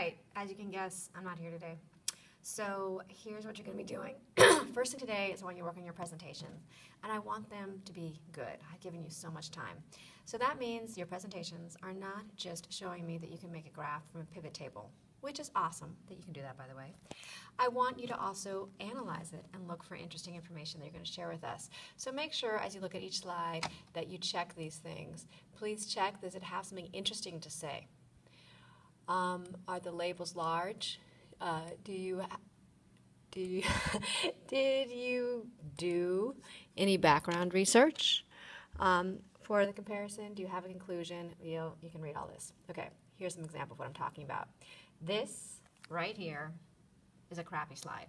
right, as you can guess, I'm not here today. So here's what you're going to be doing. First thing today is I want you to work on your presentations, and I want them to be good. I've given you so much time. So that means your presentations are not just showing me that you can make a graph from a pivot table, which is awesome that you can do that, by the way. I want you to also analyze it and look for interesting information that you're going to share with us. So make sure as you look at each slide that you check these things. Please check, does it have something interesting to say? Are the labels large? Did you do any background research for the comparison? Do you have a conclusion? You can read all this. Okay, here's some example of what I'm talking about. This right here is a crappy slide.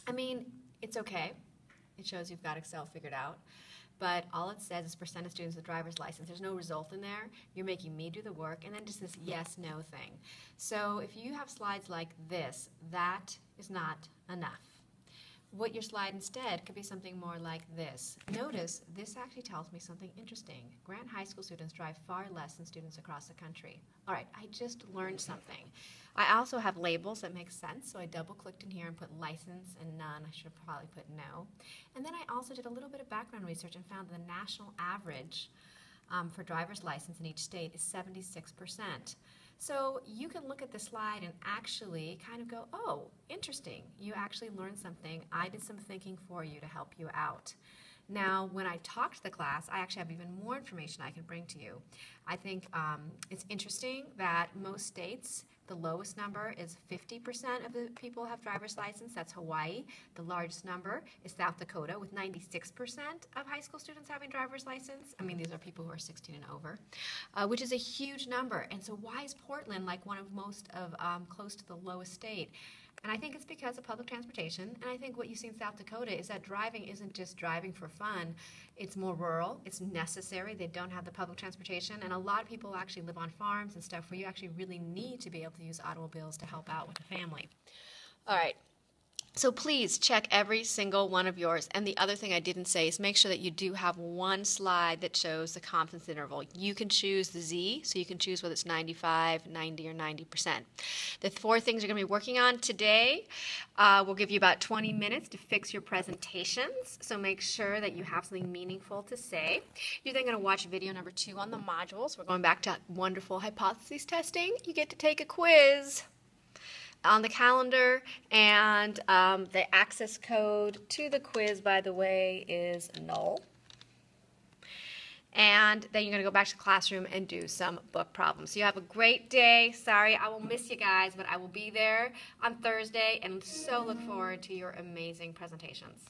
I mean, it's okay. It shows you've got Excel figured out. But all it says is percent of students with driver's license. There's no result in there. You're making me do the work, and then just this yes, no thing. So if you have slides like this, that is not enough. What your slide instead could be something more like this. Notice, this actually tells me something interesting. Grant High School students drive far less than students across the country. All right, I just learned something. I also have labels that make sense, so I double-clicked in here and put license and none. I should have probably put no. And then I also did a little bit of background research and found that the national average for driver's license in each state is 76%. So you can look at the slide and actually kind of go, oh, interesting. You actually learned something. I did some thinking for you to help you out. Now, when I talk to the class, I actually have even more information I can bring to you. I think it's interesting that most states, the lowest number is 50% of the people have driver's license. That's Hawaii. The largest number is South Dakota with 96% of high school students having driver's license. I mean, these are people who are 16 and over, which is a huge number. And so why is Portland like one of most of close to the lowest state? And I think it's because of public transportation, and I think what you see in South Dakota is that driving isn't just driving for fun. It's more rural, it's necessary, they don't have the public transportation, and a lot of people actually live on farms and stuff where you actually really need to be able to use automobiles to help out with the family. All right. So please check every single one of yours. And the other thing I didn't say is make sure that you do have one slide that shows the confidence interval. You can choose the Z, so you can choose whether it's 95, 90, or 90%. The 4 things you're going to be working on today will give you about 20 minutes to fix your presentations. So make sure that you have something meaningful to say. You're then going to watch video number 2 on the modules. We're going back to wonderful hypothesis testing. You get to take a quiz on the calendar, and the access code to the quiz, by the way, is null. And then you're going to go back to the classroom and do some book problems. So you have a great day. Sorry, I will miss you guys, but I will be there on Thursday and so look forward to your amazing presentations.